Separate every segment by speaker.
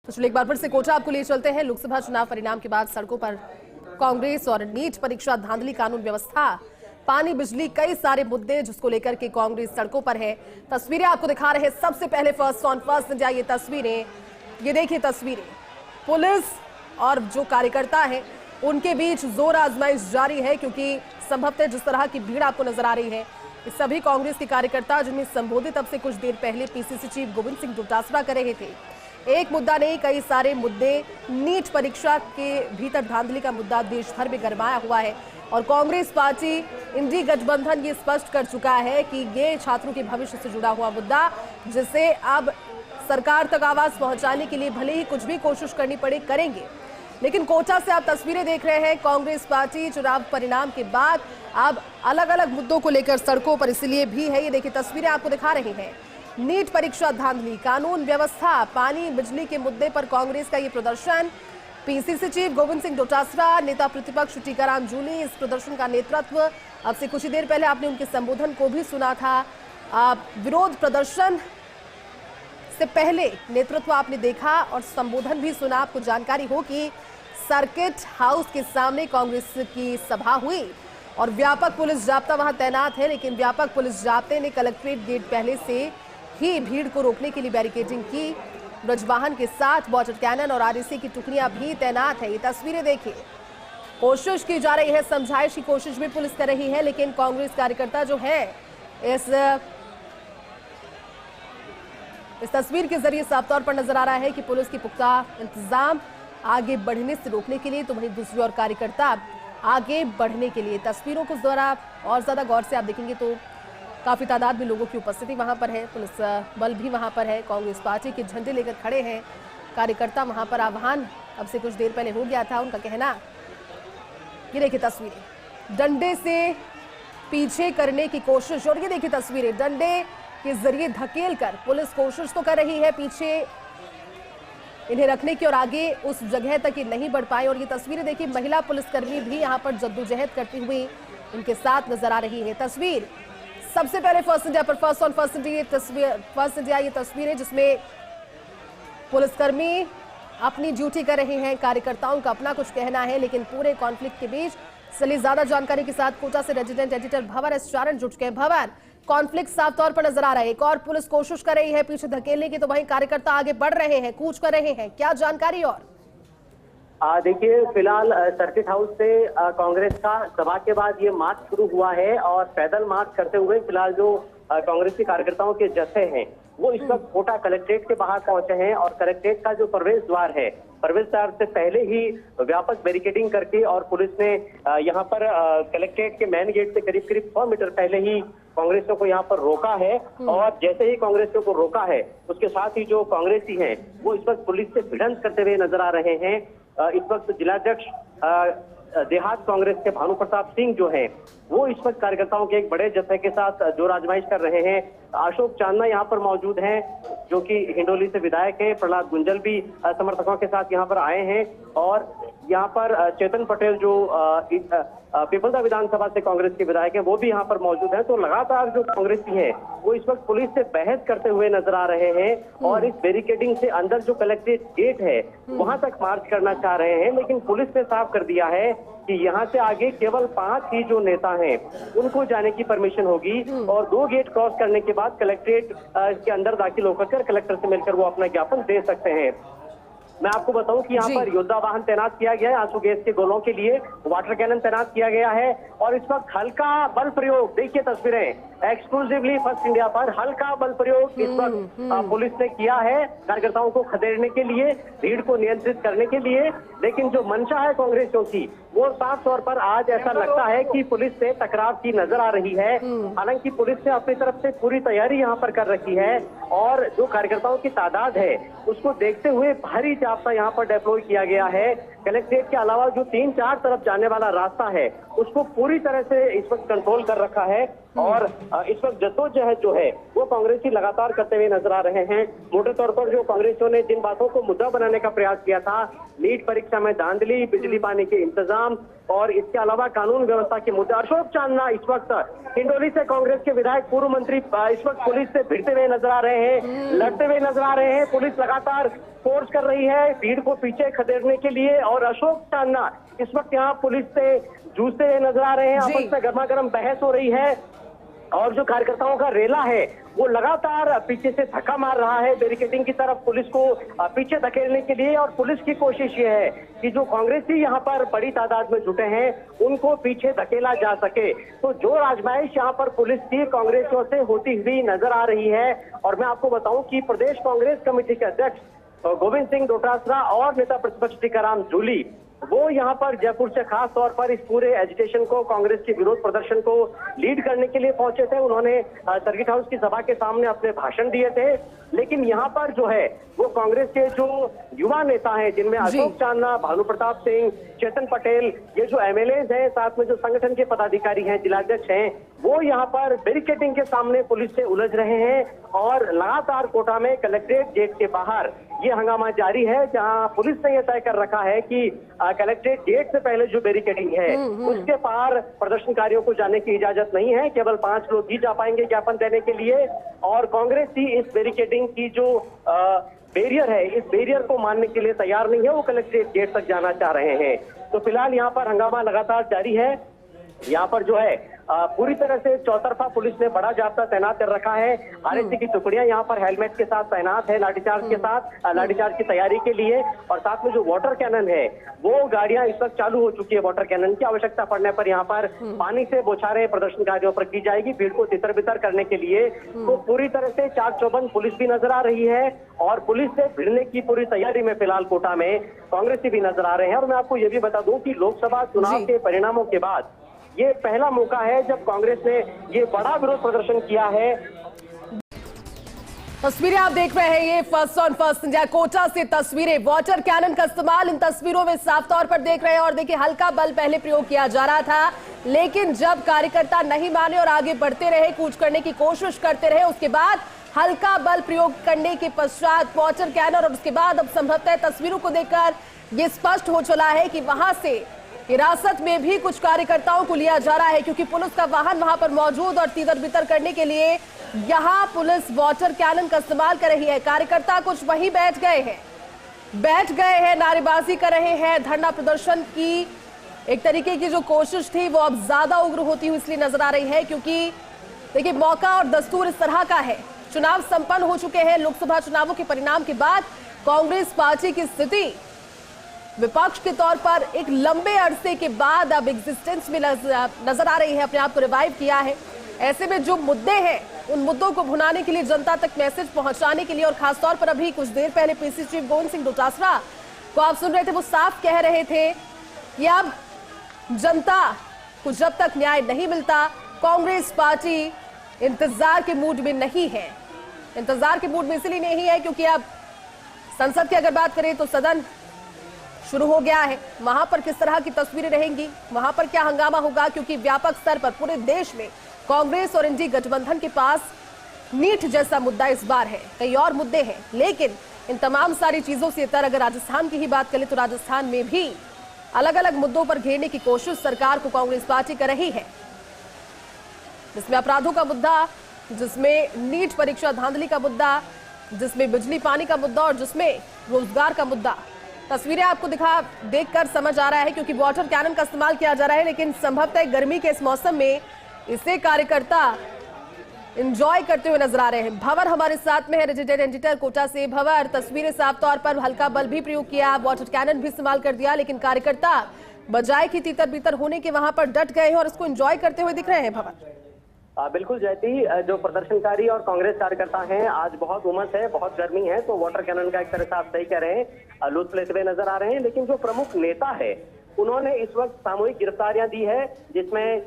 Speaker 1: तो चलिए एक बार फिर से कोटा आपको ले चलते हैं। लोकसभा चुनाव परिणाम के बाद सड़कों पर कांग्रेस और नीट परीक्षा धांधली, कानून व्यवस्था, पानी, बिजली, कई सारे मुद्दे जिसको लेकर के कांग्रेस सड़कों पर है। तस्वीरें आपको दिखा रहे हैं। सबसे पहले फर्स्ट ऑन फर्स्ट इंडिया ये तस्वीरें, ये देखिए तस्वीरें। पुलिस और जो कार्यकर्ता है उनके बीच जोर आजमाइश जारी है, क्योंकि संभवतः जिस तरह की भीड़ आपको नजर आ रही है, सभी कांग्रेस के कार्यकर्ता जिन्हें संबोधित अब से कुछ देर पहले पीसीसी चीफ गोविंद सिंह डोटासरा कर रहे थे। एक मुद्दा नहीं, कई सारे मुद्दे। नीट परीक्षा के भीतर धांधली का मुद्दा देश भर में गरमाया हुआ है और कांग्रेस पार्टी इंडी गठबंधन ये स्पष्ट कर चुका है कि ये छात्रों के भविष्य से जुड़ा हुआ मुद्दा, जिसे अब सरकार तक आवाज पहुंचाने के लिए भले ही कुछ भी कोशिश करनी पड़े, करेंगे। लेकिन कोटा से आप तस्वीरें देख रहे हैं। कांग्रेस पार्टी चुनाव परिणाम के बाद अब अलग अलग मुद्दों को लेकर सड़कों पर इसलिए भी है। ये देखिए तस्वीरें आपको दिखा रहे हैं। नीट परीक्षा धांधली, कानून व्यवस्था, पानी, बिजली के मुद्दे पर कांग्रेस का ये प्रदर्शन। पीसीसी चीफ गोविंद सिंह डोटासरा, नेता प्रतिपक्ष टीकाराम जूली इस प्रदर्शन का नेतृत्व। अब से कुछ ही देर पहले आपने उनके संबोधन को भी सुना था। विरोध प्रदर्शन से पहले नेतृत्व आपने देखा और संबोधन भी सुना। आपको जानकारी हो कि सर्किट हाउस के सामने कांग्रेस की सभा हुई और व्यापक पुलिस जाब्ता वहां तैनात है, लेकिन व्यापक पुलिस जाब्ते ने कलेक्ट्रेट गेट पहले से ही भीड़ को रोकने के लिए बैरिकेडिंग की। ब्रजवाहन के साथ वाटर कैनन और आरएसी की टुकड़ियां भी तैनात है। ये तस्वीरें देखिए। कोशिश की जा रही है, समझाइश की कोशिश भी पुलिस कर रही है, लेकिन कांग्रेस कार्यकर्ता जो है इस तस्वीर के जरिए साफ तौर पर नजर आ रहा है कि पुलिस की पुख्ता इंतजाम आगे बढ़ने से रोकने के लिए, तो वहीं दूसरी ओर कार्यकर्ता आगे बढ़ने के लिए। तस्वीरों को जरा और ज्यादा गौर से आप देखेंगे तो काफी तादाद में लोगों की उपस्थिति वहां पर है। पुलिस बल भी वहां पर है। कांग्रेस पार्टी के झंडे लेकर खड़े हैं कार्यकर्ता वहां पर। आह्वान अब से कुछ देर पहले हो गया था, उनका कहना। ये देखिए तस्वीरें, डंडे से पीछे करने की कोशिश, और ये देखिए तस्वीरें, डंडे के जरिए धकेल कर पुलिस कोशिश तो कर रही है पीछे इन्हें रखने की, और आगे उस जगह तक ये नहीं बढ़ पाए। और ये तस्वीरें देखिए, महिला पुलिसकर्मी भी यहाँ पर जद्दोजहद करती हुई इनके साथ नजर आ रही है। तस्वीर सबसे पहले फर्स्ट इंडिया पर, first on first India, first India ये तस्वीरें जिसमें पुलिसकर्मी अपनी ड्यूटी कर रहे हैं, कार्यकर्ताओं का अपना कुछ कहना है, लेकिन पूरे कॉन्फ्लिक्ट के बीच। चलिए ज्यादा जानकारी के साथ कोटा से रेजिडेंट एडिटर भवन एस चारण जुट गए। भवन, कॉन्फ्लिक्ट साफ तौर पर नजर आ रहा है। एक और पुलिस कोशिश कर रही है पीछे धकेलने की, तो वहीं कार्यकर्ता आगे बढ़ रहे हैं, कूच कर रहे हैं। क्या जानकारी? और
Speaker 2: देखिए, फिलहाल सर्किट हाउस से कांग्रेस का सभा के बाद ये मार्च शुरू हुआ है और पैदल मार्च करते हुए फिलहाल जो कांग्रेस के कार्यकर्ताओं के जत्थे हैं वो इस वक्त कोटा कलेक्ट्रेट के बाहर पहुंचे हैं। और कलेक्ट्रेट का जो प्रवेश द्वार है, प्रवेश द्वार से पहले ही व्यापक बैरिकेडिंग करके और पुलिस ने यहाँ पर कलेक्ट्रेट के मेन गेट से करीब 100 मीटर पहले ही कांग्रेसियों को यहाँ पर रोका है। और जैसे ही कांग्रेसियों को रोका है, उसके साथ ही जो कांग्रेसी हैं वो इस वक्त पुलिस से भिड़ंत करते हुए नजर आ रहे हैं। इस वक्त जिलाध्यक्ष देहात कांग्रेस के भानु प्रताप सिंह जो हैं वो इस वक्त कार्यकर्ताओं के एक बड़े जत्थे के साथ जोर आजमाइश कर रहे हैं। अशोक चांदना यहाँ पर मौजूद हैं जो कि हिंडोली से विधायक हैं। प्रहलाद गुंजल भी समर्थकों के साथ यहाँ पर आए हैं। और यहाँ पर चेतन पटेल जो पिपलदा विधानसभा से कांग्रेस के विधायक हैं वो भी यहाँ पर मौजूद हैं। तो लगातार जो कांग्रेसी हैं वो इस वक्त पुलिस से बहस करते हुए नजर आ रहे हैं और इस बैरिकेडिंग से अंदर जो कलेक्ट्रेट गेट है वहां तक मार्च करना चाह रहे हैं। लेकिन पुलिस ने साफ कर दिया है कि यहाँ से आगे केवल 5 ही जो नेता हैं उनको जाने की परमिशन होगी और 2 गेट क्रॉस करने के बाद कलेक्ट्रेट के अंदर दाखिल होकर कलेक्टर से मिलकर वो अपना ज्ञापन दे सकते हैं। मैं आपको बताऊं कि यहाँ पर योद्धा वाहन तैनात किया गया है। आंसू गैस के गोलों के लिए वाटर कैनन तैनात किया गया है और इस वक्त हल्का बल प्रयोग, देखिए तस्वीरें, एक्सक्लूसिवली फर्स्ट इंडिया पर हल्का बल प्रयोग इस वक्त पुलिस ने किया है कार्यकर्ताओं को खदेड़ने के लिए, भीड़ को नियंत्रित करने के लिए। लेकिन जो मंशा है कांग्रेसियों की वो साफ तौर पर आज ऐसा लगता है कि पुलिस से टकराव की नजर आ रही है। हालांकि पुलिस ने अपनी तरफ से पूरी तैयारी यहाँ पर कर रखी है और जो कार्यकर्ताओं की तादाद है उसको देखते हुए भारी जाब्ता यहाँ पर डिप्लॉय किया गया है। कलेक्ट्रेट के अलावा जो 3-4 तरफ जाने वाला रास्ता है उसको पूरी तरह से इस वक्त कंट्रोल कर रखा है। और इस वक्त जद्दोजहद जो है वो कांग्रेसी लगातार करते हुए नजर आ रहे हैं। मोटे तौर पर जो कांग्रेसियों ने जिन बातों को मुद्दा बनाने का प्रयास किया था, नीट परीक्षा में धांधली, बिजली पानी के इंतजाम और इसके अलावा कानून व्यवस्था के मुद्दे। अशोक चांदना इस वक्त हिंडोली से कांग्रेस के विधायक पूर्व मंत्री इस वक्त पुलिस से भिड़ते हुए नजर आ रहे हैं, लड़ते हुए नजर आ रहे हैं। पुलिस लगातार फोर्स कर रही है भीड़ को पीछे खदेड़ने के लिए। और अशोक चांदना इस वक्त यहाँ पुलिस से जूझते हुए नजर आ रहे हैं, आपस में गर्मा गर्म बहस हो रही है और जो कार्यकर्ताओं का रेला है वो लगातार पीछे से धक्का मार रहा है बैरिकेडिंग की तरफ पुलिस को पीछे धकेलने के लिए। और पुलिस की कोशिश ये है कि जो कांग्रेसी यहाँ पर बड़ी तादाद में जुटे हैं उनको पीछे धकेला जा सके। तो जो आजमाइश यहाँ पर पुलिस की कांग्रेसियों से होती हुई नजर आ रही है। और मैं आपको बताऊं कि प्रदेश कांग्रेस कमेटी के अध्यक्ष गोविंद सिंह डोटासरा और नेता प्रतिपक्ष टीकाराम जूली वो यहाँ पर जयपुर से खास तौर पर इस पूरे एजिटेशन को, कांग्रेस के विरोध प्रदर्शन को लीड करने के लिए पहुंचे थे। उन्होंने सर्किट हाउस की सभा के सामने अपने भाषण दिए थे। लेकिन यहाँ पर जो है वो कांग्रेस के जो युवा नेता हैं जिनमें अशोक चांदना, भानु प्रताप सिंह, चेतन पटेल, ये जो एमएलएज हैं, साथ में जो संगठन के पदाधिकारी हैं, जिलाध्यक्ष हैं, वो यहाँ पर बैरिकेडिंग के सामने पुलिस से उलझ रहे हैं। और लगातार कोटा में कलेक्ट्रेट गेट के बाहर ये हंगामा जारी है, जहां पुलिस ने यह तय कर रखा है कि कलेक्ट्रेट गेट से पहले जो बैरिकेडिंग है उसके पार प्रदर्शनकारियों को जाने की इजाजत नहीं है। केवल 5 लोग ही जा पाएंगे ज्ञापन देने के लिए। और कांग्रेस ही इस बैरिकेडिंग की जो बैरियर है, इस बैरियर को मानने के लिए तैयार नहीं है, वो कलेक्ट्रेट गेट तक जाना चाह रहे हैं। तो फिलहाल यहाँ पर हंगामा लगातार जारी है। यहाँ पर जो है पूरी तरह से चौतरफा पुलिस ने बड़ा जाब्ता तैनात कर रखा है। आरएससी की टुकड़ियां यहाँ पर हेलमेट के साथ तैनात है, लाठीचार्ज के साथ, लाठीचार्ज की तैयारी के लिए। और साथ में जो वाटर कैनन है वो गाड़ियां इस वक्त चालू हो चुकी है। वाटर कैनन की आवश्यकता पड़ने पर यहाँ पर पानी से बौछारें प्रदर्शनकारियों पर की जाएगी भीड़ को तितर बितर करने के लिए। तो पूरी तरह से चाक चौबंद पुलिस भी नजर आ रही है और पुलिस से भिड़ने की पूरी तैयारी में फिलहाल कोटा में कांग्रेसी भी नजर आ रहे हैं। और मैं आपको ये भी बता दूं कि लोकसभा चुनाव के परिणामों के बाद ये पहला मौका है जब कांग्रेस ने ये बड़ा विरोध प्रदर्शन किया है।
Speaker 1: तस्वीरें आप देख रहे हैं, ये first on first India quota से तस्वीरें, वाटर कैनन का इस्तेमाल इन तस्वीरों में साफ तौर पर देख रहे हैं। और देखिए हल्का बल पहले प्रयोग किया जा रहा था, लेकिन जब कार्यकर्ता नहीं माने और आगे बढ़ते रहे, कूच करने की कोशिश करते रहे, उसके बाद हल्का बल प्रयोग करने के पश्चात वाटर कैनन, और उसके बाद अब संभवतः तस्वीरों को देखकर ये स्पष्ट हो चला है कि वहां से हिरासत में भी कुछ कार्यकर्ताओं को लिया जा रहा है, क्योंकि पुलिस का वाहन वहां पर मौजूद और तितर बितर करने के लिए यहां पुलिस वाटर कैनन का इस्तेमाल कर रही है। कार्यकर्ता कुछ वहीं बैठ गए हैं, नारेबाजी कर रहे हैं। धरना प्रदर्शन की एक तरीके की जो कोशिश थी वो अब ज्यादा उग्र होती हुई इसलिए नजर आ रही है, क्योंकि देखिए मौका और दस्तूर इस तरह का है। चुनाव संपन्न हो चुके हैं। लोकसभा चुनावों के परिणाम के बाद कांग्रेस पार्टी की स्थिति विपक्ष के तौर पर एक लंबे अरसे के बाद अब एग्जिस्टेंस में नजर आ रही है, अपने आप को रिवाइव किया है। ऐसे में जो मुद्दे हैं उन मुद्दों को भुनाने के लिए, जनता तक मैसेज पहुंचाने के लिए, और खासतौर पर अभी कुछ देर पहले पीसी चीफ गोविंद सिंह डोटासरा को आप सुन रहे थे, वो साफ कह रहे थे कि अब जनता को जब तक न्याय नहीं मिलता कांग्रेस पार्टी इंतजार के मूड में नहीं है। इंतजार के मूड में इसलिए नहीं है क्योंकि अब संसद की अगर बात करें तो सदन शुरू हो गया है। वहां पर किस तरह की तस्वीरें रहेंगी, वहां पर क्या हंगामा होगा, क्योंकि व्यापक स्तर पर पूरे देश में कांग्रेस और इंडी गठबंधन के पास नीट जैसा मुद्दा इस बार है। कई और मुद्दे हैं, लेकिन इन तमाम सारी चीजों से इतर अगर राजस्थान की ही बात करें तो राजस्थान में भी अलग अलग मुद्दों पर घेरने की कोशिश सरकार को कांग्रेस पार्टी कर रही है, जिसमें अपराधों का मुद्दा, जिसमें नीट परीक्षा धांधली का मुद्दा, जिसमें बिजली पानी का मुद्दा और जिसमें रोजगार का मुद्दा। तस्वीरें आपको देखकर समझ आ रहा है, क्योंकि वाटर कैनन का इस्तेमाल किया जा रहा है, लेकिन संभवतः गर्मी के इस मौसम में इसे कार्यकर्ता एंजॉय करते हुए नजर आ रहे हैं। भंवर हमारे साथ में है, रेजिडेंट एडिटर कोटा से। भंवर, तस्वीरें साफ तौर पर हल्का बल भी प्रयोग किया, वाटर कैनन भी इस्तेमाल कर दिया, लेकिन कार्यकर्ता बजाय की तीतर बीतर होने के वहां पर डट गए हैं और इसको एंजॉय करते हुए दिख रहे हैं। भंवर,
Speaker 2: बिल्कुल जयती, जो प्रदर्शनकारी और कांग्रेस कार्यकर्ता हैं, आज बहुत उमस है, बहुत गर्मी है, तो वाटर कैनन का एक तरह से आप सही कह रहे हैं, लूट लेते हुए नजर आ रहे हैं। लेकिन जो प्रमुख नेता है उन्होंने इस वक्त सामूहिक गिरफ्तारियां दी है, जिसमें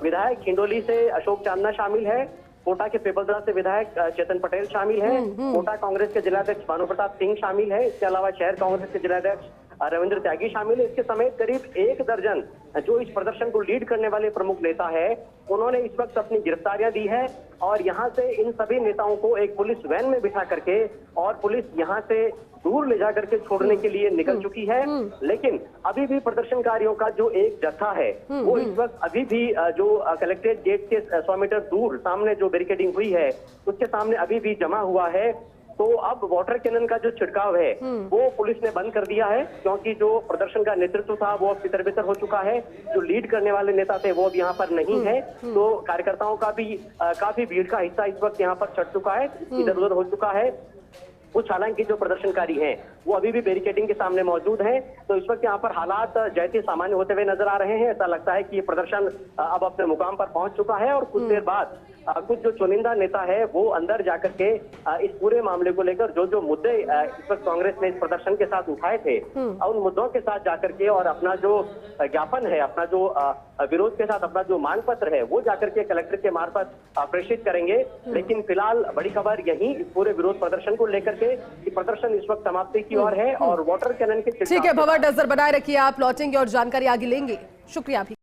Speaker 2: विधायक खिंडोली से अशोक चांदना शामिल है, कोटा के पिपलदरा से विधायक चेतन पटेल शामिल है, कोटा कांग्रेस के जिलाध्यक्ष भानु प्रताप सिंह शामिल है, इसके अलावा शहर कांग्रेस के जिलाध्यक्ष रविंद्र त्यागी शामिल है। इसके समेत करीब 1 दर्जन जो इस प्रदर्शन को लीड करने वाले प्रमुख नेता है, उन्होंने इस वक्त अपनी गिरफ्तारियां दी है। और यहां से इन सभी नेताओं को एक पुलिस वैन में बिठा करके और पुलिस यहां से दूर ले जा करके छोड़ने के लिए निकल चुकी है। लेकिन अभी भी प्रदर्शनकारियों का जो एक जत्था है वो इस वक्त अभी भी जो कलेक्ट्रेट गेट के 100 मीटर दूर सामने जो बैरिकेडिंग हुई है उसके सामने अभी भी जमा हुआ है। तो अब वाटर कैनन का जो छिड़काव है वो पुलिस ने बंद कर दिया है, क्योंकि जो प्रदर्शन का नेतृत्व था वो अब तितर-बितर हो चुका है। जो लीड करने वाले नेता थे वो अब यहाँ पर नहीं है, तो कार्यकर्ताओं का भी काफी भीड़ का हिस्सा इस वक्त यहाँ पर छट चुका है, इधर-उधर हो चुका है। कुछ हालांकि जो प्रदर्शनकारी हैं वो अभी भी बैरिकेडिंग के सामने मौजूद हैं, तो इस वक्त यहाँ पर हालात जैसे सामान्य होते हुए नजर आ रहे हैं। ऐसा लगता है कि ये प्रदर्शन अब अपने मुकाम पर पहुंच चुका है और कुछ देर बाद कुछ जो चुनिंदा नेता है वो अंदर जाकर के इस पूरे मामले को लेकर जो मुद्दे इस वक्त कांग्रेस ने इस प्रदर्शन के साथ उठाए थे उन मुद्दों के साथ जाकर के और अपना जो ज्ञापन है, अपना जो विरोध के साथ अपना जो मांग पत्र है वो जाकर के कलेक्टर के मार्फत प्रेषित करेंगे। लेकिन फिलहाल बड़ी खबर यही इस पूरे विरोध प्रदर्शन को लेकर के कि प्रदर्शन इस वक्त समाप्ति की ओर है और वाटर कैनन के
Speaker 1: ठीक है भवर, नजर बनाए रखिए, आप लौटेंगे और जानकारी आगे लेंगे। शुक्रिया भी।